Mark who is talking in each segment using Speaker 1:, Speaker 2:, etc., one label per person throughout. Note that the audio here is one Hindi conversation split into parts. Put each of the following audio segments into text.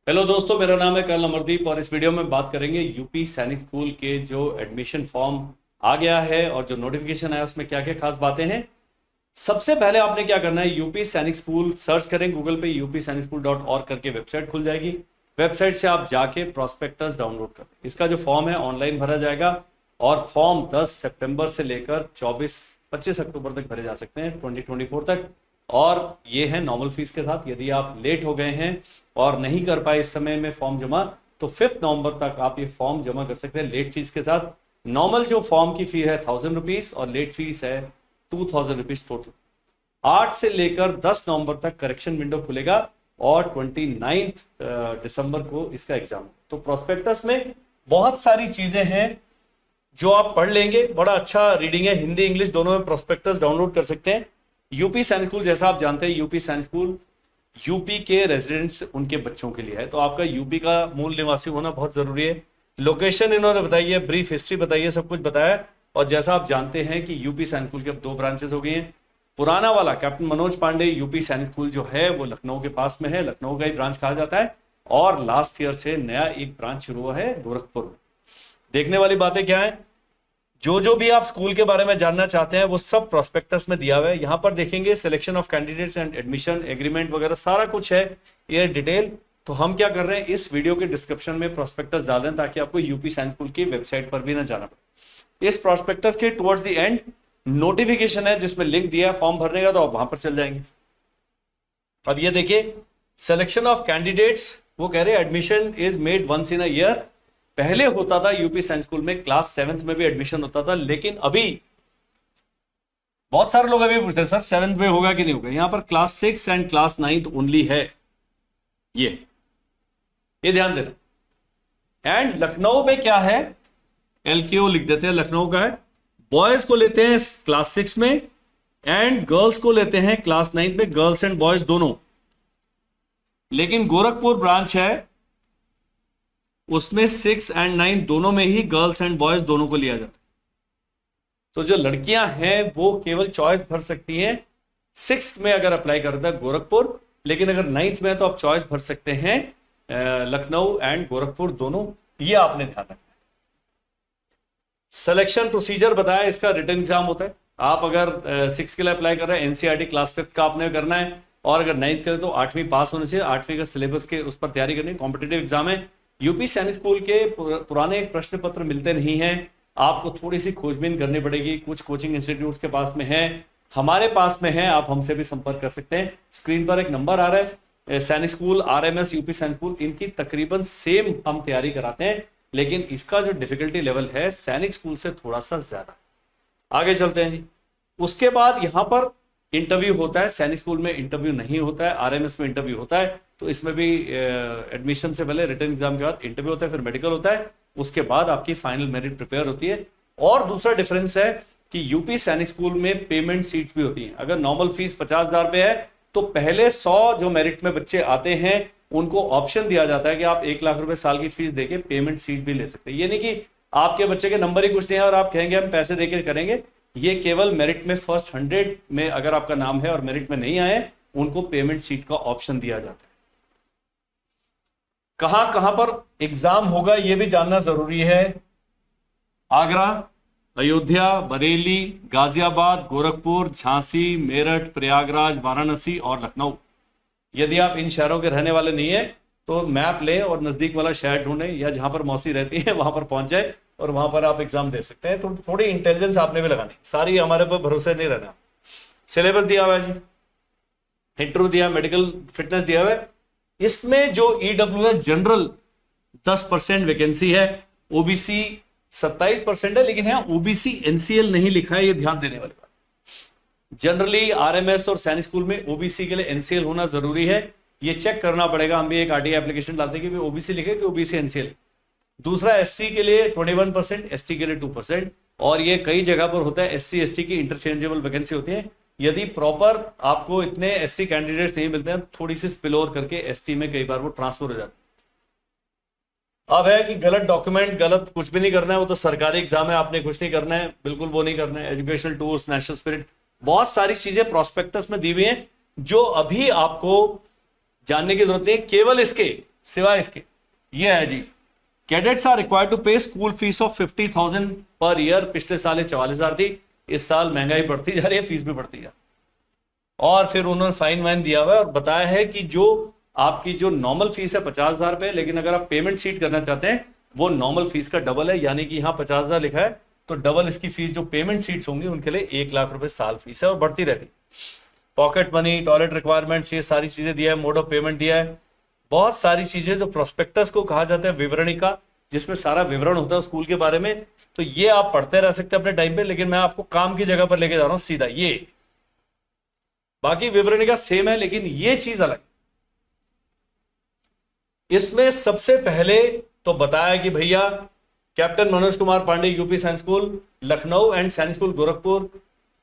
Speaker 1: हेलो दोस्तों, मेरा नाम है कर्नल अमरदीप और इस वीडियो में बात करेंगे यूपी सैनिक स्कूल के जो एडमिशन फॉर्म आ गया है और जो नोटिफिकेशन आया उसमें क्या क्या खास बातें हैं। सबसे पहले आपने क्या करना है, यूपी सैनिक स्कूल सर्च करें गूगल पे, upsainicSchool.org करके वेबसाइट खुल जाएगी। वेबसाइट से आप जाके प्रोस्पेक्टस डाउनलोड करें। इसका जो फॉर्म है ऑनलाइन भरा जाएगा और फॉर्म 10 सितंबर से लेकर 25 अक्टूबर तक भरे जा सकते हैं, 2024 तक। और ये है नॉर्मल फीस के साथ। यदि आप लेट हो गए हैं और नहीं कर पाए इस समय में फॉर्म जमा, तो 5 नवंबर तक आप ये फॉर्म जमा कर सकते हैं लेट फीस के साथ। नॉर्मल जो फॉर्म की फी है 1000 रुपीज और लेट फीस है 2000 रुपीज टोटल। 8 से लेकर 10 नवंबर तक करेक्शन विंडो खुलेगा और 29 दिसंबर को इसका एग्जाम। तो प्रोस्पेक्टस में बहुत सारी चीजें हैं जो आप पढ़ लेंगे। बड़ा अच्छा रीडिंग है, हिंदी इंग्लिश दोनों में प्रोस्पेक्टस डाउनलोड कर सकते हैं। यूपी सैनिक स्कूल, जैसा आप जानते हैं, यूपी सैनिक स्कूल यूपी के रेजिडेंट्स उनके बच्चों के लिए है, तो आपका यूपी का मूल निवासी होना बहुत जरूरी है। लोकेशन इन्होंने बताई है, ब्रीफ हिस्ट्री बताई है, सब कुछ बताया है। और जैसा आप जानते हैं कि यूपी सैनिक स्कूल के अब 2 ब्रांचेस हो गई हैं। पुराना वाला कैप्टन मनोज पांडे यूपी सैनिक स्कूल जो है वो लखनऊ के पास में है, लखनऊ का ही ब्रांच कहा जाता है। और लास्ट ईयर से नया एक ब्रांच शुरू हुआ है गोरखपुर में। देखने वाली बातें क्या है, जो भी आप स्कूल के बारे में जानना चाहते हैं वो सब प्रोस्पेक्टस में दिया हुआ है। यहां पर देखेंगे selection of candidates and admission agreement वगैरह सारा कुछ है, ये डिटेल। तो हम क्या कर रहे हैं, इस वीडियो के डिस्क्रिप्शन में प्रोस्पेक्टस डाल दें ताकि आपको यूपी सैनिक स्कूल की वेबसाइट पर भी ना जाना पड़े। इस प्रोस्पेक्टस के टुवर्ड्स द एंड नोटिफिकेशन है जिसमें लिंक दिया है फॉर्म भरने का, तो आप वहां पर चल जाएंगे। अब ये देखिए, सिलेक्शन ऑफ कैंडिडेट्स, वो कह रहे हैं admission is made once in a year. पहले होता था यूपी साइंस स्कूल में क्लास 7th में भी एडमिशन होता था, लेकिन अभी बहुत सारे लोग अभी पूछते हैं सर 7th में होगा कि नहीं होगा। यहां पर क्लास 6 एंड क्लास 9 ओनली है, ये ध्यान देना। एंड लखनऊ में क्या है, LKO लिख देते हैं, लखनऊ का है। बॉयज को लेते हैं क्लास 6 में एंड गर्ल्स को लेते हैं क्लास 9 में, गर्ल्स एंड बॉयज दोनों। लेकिन गोरखपुर ब्रांच है उसमें 6 एंड 9 दोनों में ही गर्ल्स एंड बॉयज दोनों को लिया जाता है। तो जो लड़कियां हैं वो केवल चॉइस भर सकती हैं 6th में अगर अप्लाई करता है गोरखपुर, लेकिन अगर 9th में है तो आप चॉइस भर सकते हैं लखनऊ एंड गोरखपुर दोनों। ये आपने ध्यान रखना है। सिलेक्शन प्रोसीजर बताया, इसका रिटन एग्जाम होता है। आप अगर 6 के लिए अप्लाई कर रहे हैं, NCERT क्लास 5 का आपने करना है, और अगर 9th के लिए तो 8वीं पास होने चाहिए, 8वीं का सिलेबस के उस पर तैयारी करनी है। कॉम्पिटेटिव एग्जाम है। यूपी सैनिक स्कूल के पुराने प्रश्न पत्र मिलते नहीं हैं, आपको थोड़ी सी खोजबीन करनी पड़ेगी। कुछ कोचिंग इंस्टीट्यूट्स के पास में है, हमारे पास में है, आप हमसे भी संपर्क कर सकते हैं। स्क्रीन पर एक नंबर आ रहा है, सैनिक स्कूल, RMS यूपी सैनिक स्कूल, इनकी तकरीबन सेम हम तैयारी कराते हैं, लेकिन इसका जो डिफिकल्टी लेवल है सैनिक स्कूल से थोड़ा सा ज्यादा। आगे चलते हैं जी। उसके बाद यहां पर इंटरव्यू होता है। सैनिक स्कूल में इंटरव्यू नहीं होता है, RMS में इंटरव्यू होता है। तो इसमें भी एडमिशन से पहले रिटन एग्जाम के बाद इंटरव्यू होता है, फिर मेडिकल होता है, उसके बाद आपकी फाइनल मेरिट प्रिपेयर होती है। और दूसरा डिफरेंस है कि यूपी सैनिक स्कूल में पेमेंट सीट्स भी होती हैं। अगर नॉर्मल फीस 50,000 रुपए है तो पहले 100 जो मेरिट में बच्चे आते हैं उनको ऑप्शन दिया जाता है कि आप 1 लाख रुपए साल की फीस देके पेमेंट सीट भी ले सकते हैं। ये नहीं कि आपके बच्चे के नंबर ही कुछ नहीं है और आप कहेंगे हम पैसे देके करेंगे। ये केवल मेरिट में फर्स्ट 100 में अगर आपका नाम है और मेरिट में नहीं आए, उनको पेमेंट सीट का ऑप्शन दिया जाता है। कहां कहां पर एग्जाम होगा ये भी जानना जरूरी है। आगरा, अयोध्या, बरेली, गाजियाबाद, गोरखपुर, झांसी, मेरठ, प्रयागराज, वाराणसी और लखनऊ। यदि आप इन शहरों के रहने वाले नहीं है तो मैप लें और नजदीक वाला शहर ढूंढें, या जहां पर मौसी रहती है वहां पर पहुंच जाए और वहां पर आप एग्जाम दे सकते हैं। तो थोड़ी इंटेलिजेंस आपने भी लगानी, सारी हमारे पर भरोसे नहीं रहना। सिलेबस दिया हुआ है जी, इंटरव्यू दिया, मेडिकल फिटनेस दिया हुआ है। इसमें जो EWS जनरल 10% वैकेंसी है, OBC 27% है, लेकिन यहां OBC NCL नहीं लिखा है, ये ध्यान देने वाली बात। जनरली RMS और सैनिक स्कूल में OBC के लिए NCL होना जरूरी है, ये चेक करना पड़ेगा। हम भी एक RTI एप्लीकेशन डालते हैं कि OBC लिखे कि OBC NCL। दूसरा SC के लिए 21%, ST के लिए 2%, और ये कई जगह पर होता है। SC ST की इंटरचेंजेबल वैकेंसी होती है। यदि प्रॉपर आपको इतने SC कैंडिडेट्स नहीं मिलते हैं, थोड़ी सी स्पिल ओवर करके ST में कई बार वो ट्रांसफर हो जाता है। अब है कि गलत डॉक्यूमेंट, गलत कुछ भी नहीं करना है, वो तो सरकारी एग्जाम है, आपने कुछ नहीं करना है, बिल्कुल वो नहीं करना है। एजुकेशनल टूर्स, नेशनल स्पिरिट, बहुत सारी चीजें प्रोस्पेक्टस में दी हुई हैं जो अभी आपको जानने की जरूरत नहीं है। केवल इसके सिवाय इसके ये है जी, कैडेट्स आर रिक्वायर्ड टू पे school fees of 50,000 per year. पिछले साल 44,000 थी, इस साल महंगाई बढ़ती जा रही है, फीस भी बढ़ती जा रही है। और फिर उन्होंने फाइन वाइन दिया हुआ है और बताया है कि जो आपकी जो नॉर्मल फीस है 50,000 रुपए, लेकिन अगर आप पेमेंट सीट करना चाहते हैं वो नॉर्मल फीस का डबल है, यानी कि यहाँ 50,000 लिखा है तो डबल इसकी फीस जो पेमेंट सीट्स होंगी उनके लिए 1 लाख रुपए साल फीस है और बढ़ती रहती। पॉकेट मनी, टॉयलेट रिक्वायरमेंट्स, ये सारी चीजें दिया है, मोड ऑफ पेमेंट दिया है, बहुत सारी चीजें जो प्रोस्पेक्टस को कहा जाता है विवरणिका, जिसमें सारा विवरण होता है स्कूल के बारे में। तो ये आप पढ़ते रह सकते हैं अपने टाइम पे, लेकिन मैं आपको काम की जगह पर लेके जा रहा हूं सीधा। ये बाकी विवरणिका सेम है, लेकिन ये चीज अलग। इसमें सबसे पहले तो बताया कि भैया कैप्टन मनोज कुमार पांडे यूपी सैनिक स्कूल लखनऊ एंड सैनिक स्कूल गोरखपुर,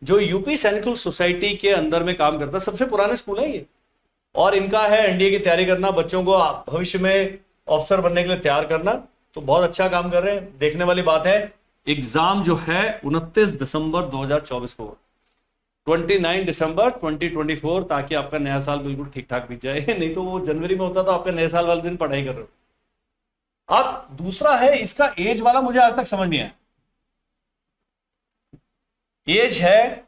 Speaker 1: जो यूपी सैनिक स्कूल सोसाइटी के अंदर में काम करता है, सबसे पुराने स्कूल है ये। और इनका है एनडीए की तैयारी करना, बच्चों को भविष्य में ऑफिसर बनने के लिए तैयार करना। तो बहुत अच्छा काम कर रहे हैं, देखने वाली बात है। एग्जाम जो है 29 दिसंबर 2024 को, 29 दिसंबर 2024, ताकि आपका नया साल बिल्कुल ठीक ठाक बीत जाए। नहीं तो वो जनवरी में होता तो आपका नए साल वाले दिन पढ़ाई कर रहे हो। अब दूसरा है इसका एज वाला, मुझे आज तक समझ नहीं आया। एज है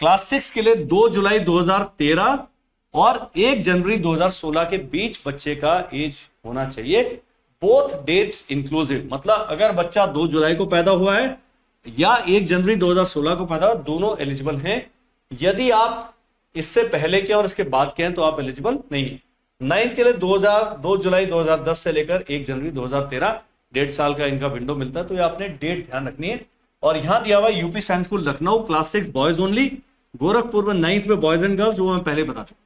Speaker 1: क्लास 6 के लिए 2 जुलाई 2013 और 1 जनवरी 2016 के बीच बच्चे का एज होना चाहिए। बोथ डेट्स इंक्लूसिव, मतलब अगर बच्चा 2 जुलाई को पैदा हुआ है या 1 जनवरी 2016 को पैदा हुआ, दोनों एलिजिबल हैं। यदि आप इससे पहले के और इसके बाद के हैं तो आप एलिजिबल नहीं है। 9th के लिए 2 जुलाई 2010 से लेकर 1 जनवरी 2013, 1.5 साल का इनका विंडो मिलता है। तो ये आपने डेट ध्यान रखनी है। और यहां दिया हुआ UP science school Lucknow class 6 boys only, Gorakhpur में 9th में बॉयज एंड गर्ल्स, वो मैं पहले बता चुका।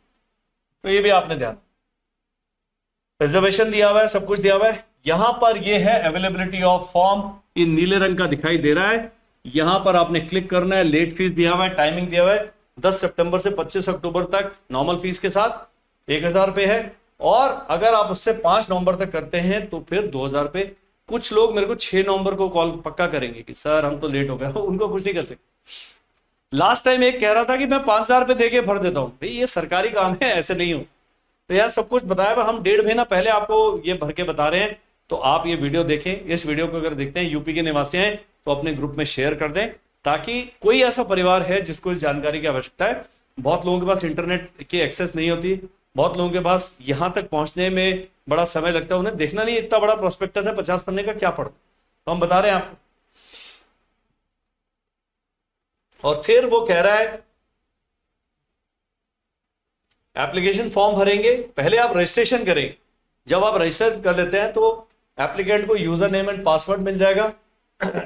Speaker 1: तो ये भी आपने ध्यान, रिजर्वेशन दिया हुआ है, सब कुछ दिया हुआ है। यहां पर ये है अवेलेबिलिटी ऑफ फॉर्म, ये नीले रंग का दिखाई दे रहा है, यहां पर आपने क्लिक करना है। लेट फीस दिया हुआ है, टाइमिंग दिया हुआ है 10 सितंबर से 25 अक्टूबर तक, नॉर्मल फीस के साथ 1,000 रुपए है। और अगर आप उससे 5 नवंबर तक करते हैं तो फिर 2,000 रुपए। कुछ लोग मेरे को 6 नवंबर को कॉल पक्का करेंगे कि सर हम तो लेट हो गए, उनको कुछ नहीं कर सकते। लास्ट टाइम एक कह रहा था कि मैं 5,000 रुपए देके भर देता हूं, भाई ये सरकारी काम है, ऐसे नहीं हो। तो यार सब कुछ बताया हुआ, हम 1.5 महीना पहले आपको ये भर के बता रहे हैं। तो आप ये वीडियो देखें, इस वीडियो को अगर देखते हैं यूपी के निवासी हैं तो अपने ग्रुप में शेयर कर दें, ताकि कोई ऐसा परिवार है जिसको इस जानकारी की आवश्यकता है। बहुत लोगों के पास इंटरनेट की एक्सेस नहीं होती, बहुत लोगों के पास यहां तक पहुंचने में बड़ा समय लगता है, उन्हें देखना नहीं इतना बड़ा प्रोस्पेक्टस है 50 पन्ने का, क्या पढ़, तो हम बता रहे हैं आपको। और फिर वो कह रहा है एप्लीकेशन फॉर्म भरेंगे, पहले आप रजिस्ट्रेशन करेंगे। जब आप रजिस्टर कर लेते हैं तो एप्लीकेंट को यूजर नेम एंड पासवर्ड मिल जाएगा।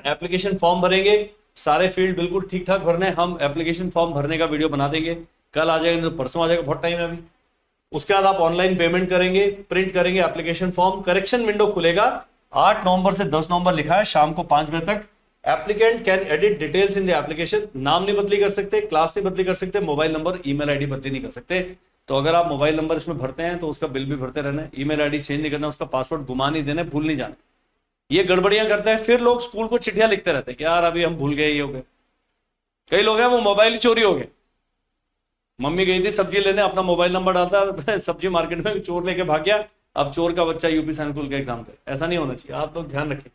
Speaker 1: एप्लीकेशन फॉर्म भरेंगे, सारे फील्ड बिल्कुल ठीक ठाक भरने। हम एप्लीकेशन फॉर्म भरने का वीडियो बना देंगे, कल आ जाएगा तो परसों आ जाएगा, बहुत टाइम है अभी। उसके बाद आप ऑनलाइन पेमेंट करेंगे, प्रिंट करेंगे एप्लीकेशन फॉर्म। करेक्शन विंडो खुलेगा 8 नवंबर से 10 नवंबर लिखा है, शाम को 5 बजे तक। Applicant can edit details in the application, नाम नहीं बदली कर सकते, क्लास नहीं बदली कर सकते, मोबाइल नंबर ईमेल आईडी बदली नहीं कर सकते। तो अगर आप मोबाइल नंबर इसमें भरते हैं तो उसका बिल भी भरते रहना है, ईमेल आईडी चेंज नहीं करना, उसका पासवर्ड घुमा नहीं देना, भूल नहीं जाना। ये गड़बड़ियां करते हैं, फिर लोग स्कूल को चिट्ठियां लिखते रहते हैं कि यार अभी हम भूल गए, ये हो गए। कई लोग हैं वो मोबाइल ही चोरी हो गए, मम्मी गई थी सब्जी लेने, अपना मोबाइल नंबर डालता सब्जी मार्केट में, चोर लेके भाग गया, अब चोर का बच्चा यूपी सैनिक स्कूल के एग्जाम दे। ऐसा नहीं होना चाहिए, आप लोग ध्यान रखें।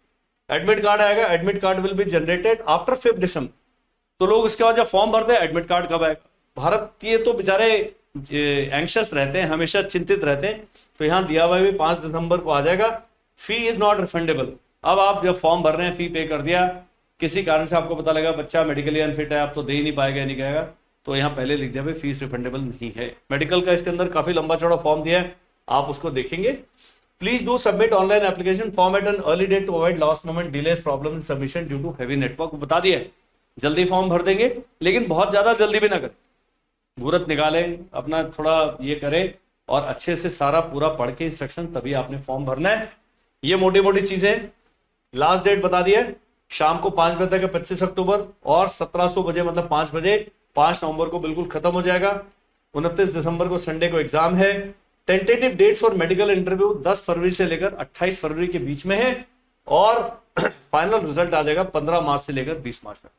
Speaker 1: एडमिट कार्ड आएगा, admit card will be generated after 5 दिसंबर। तो लोग उसके बाद जब फॉर्म भरते हैं एडमिट कार्ड कब आएगा। भारतीय तो बेचारे एंक्शस रहते हैं, हमेशा चिंतित रहते हैं। तो यहाँ दिया हुआ भी 5 दिसंबर को आ जाएगा। फी इज नॉट रिफंडेबल। अब आप जब फॉर्म भर रहे हैं, फी पे कर दिया, किसी कारण से आपको पता लगा बच्चा मेडिकली अनफिट है, आप तो दे ही नहीं पाएगा, नहीं कहेगा, तो यहाँ पहले लिख दिया भाई फीस रिफंडेबल नहीं है। मेडिकल का इसके अंदर काफी लंबा चौड़ा फॉर्म दिया है, आप उसको देखेंगे। Please do submit online application form at an early date to avoid last moment delays problem in submission due to heavy network. बता दिया है, जल्दी फॉर्म भर देंगे, लेकिन बहुत ज्यादा जल्दी भी ना करें। मुहूर्त निकाले, अपना थोड़ा ये करे और अच्छे से सारा पूरा पढ़ के इंस्ट्रक्शन, तभी आपने फॉर्म भरना है। ये मोटी मोटी चीजें। लास्ट डेट बता दिया है, शाम को 5 बजे तक है 25 अक्टूबर, और 1700 बजे मतलब 5 बजे 5 नवंबर को बिल्कुल खत्म हो जाएगा। 29 दिसंबर को संडे को एग्जाम है। Tentative dates for medical interview 10 फरवरी से लेकर 28 फरवरी के बीच में है, और फाइनल रिजल्ट आ जाएगा 15 मार्च से लेकर 20 मार्च तक।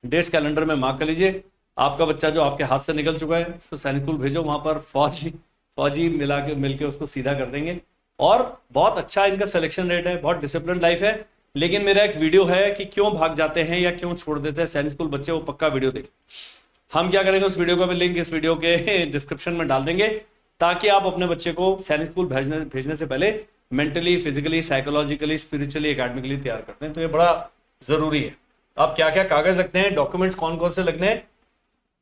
Speaker 1: डेट्स कैलेंडर में मार्क कर लीजिए। आपका बच्चा जो आपके हाथ से निकल चुका है उसको सैनिक स्कूल भेजो, वहां पर फौजी मिलके उसको सीधा कर देंगे। और बहुत अच्छा इनका सिलेक्शन रेट है, बहुत डिसिप्लिन लाइफ है। लेकिन मेरा एक वीडियो है कि क्यों भाग जाते हैं या क्यों छोड़ देते हैं सैनिक स्कूल बच्चे, वो पक्का वीडियो देख। हम क्या करेंगे, उस वीडियो का भी लिंक इस वीडियो के डिस्क्रिप्शन में डाल देंगे, ताकि आप अपने बच्चे को सैनिक स्कूल भेजने से पहले mentally, physically, psychologically, spiritually, academically तैयार करते हैं। तो ये बड़ा जरूरी है। आप क्या क्या कागज लगते हैं, डॉक्यूमेंट्स कौन कौन से लगने हैं,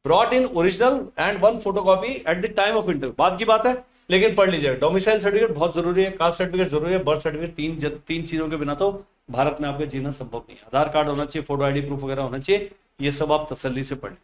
Speaker 1: brought in original and 1 photocopy at the time of interview, बाद की बात है, लेकिन पढ़ लीजिए। डोमिसाइल सर्टिफिकेट बहुत जरूरी है, कास्ट सर्टिफिकेट जरूरी है, बर्थ सर्टिफिकेट, तीन चीजों के बिना तो भारत में आपका जीना संभव नहीं है। आधार कार्ड होना चाहिए, फोटो आईडी प्रूफ वगैरह होना चाहिए, ये सब आप तसल्ली से पढ़ें।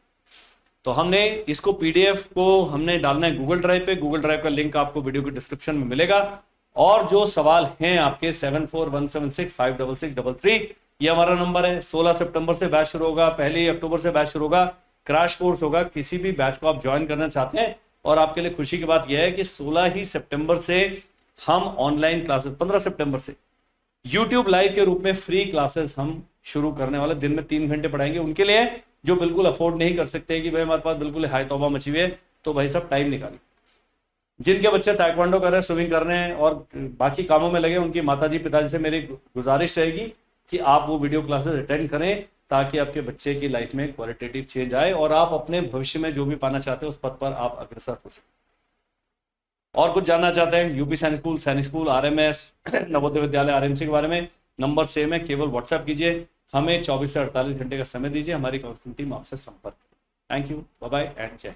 Speaker 1: तो हमने इसको पीडीएफ को हमने डालना है गूगल ड्राइव पे। गूगल ड्राइव का लिंक आपको वीडियो के डिस्क्रिप्शन में मिलेगा। और जो सवाल हैं आपके 7417656633, ये हमारा नंबर है। 16 सितंबर से बैच शुरू होगा, 1 अक्टूबर से बैच शुरू होगा, क्रैश कोर्स होगा। किसी भी बैच को आप ज्वाइन करना चाहते हैं, और आपके लिए खुशी की बात यह है कि 16 ही सितंबर से हम ऑनलाइन क्लासेस, 15 सितंबर से यूट्यूब लाइव के रूप में फ्री क्लासेस हम शुरू करने वाले, दिन में 3 घंटे पढ़ाएंगे। उनके लिए जो बिल्कुल अफोर्ड नहीं कर सकते कि भाई हमारे पास बिल्कुल हाई तौबा मची हुई है, तो भाई सब टाइम निकालिए। जिनके बच्चे ताइक्वांडो कर रहे हैं, स्विमिंग कर रहे हैं और बाकी कामों में लगे, उनकी माताजी पिताजी से मेरी गुजारिश रहेगी कि आप वो वीडियो क्लासेस अटेंड करें, ताकि आपके बच्चे की लाइफ में क्वालिटेटिव चेंज आए और आप अपने भविष्य में जो भी पाना चाहते हैं उस पद पर आप अग्रसर हो सकें। और कुछ जानना चाहते हैं यूपी सैनिक school, RMS, Navodaya Vidyalaya, RMC के बारे में, नंबर सेम है, केवल व्हाट्सएप कीजिए। हमें 24 से 48 घंटे का समय दीजिए, हमारी काउंसलिंग टीम आपसे संपर्क करें। Thank you, bye bye and जय।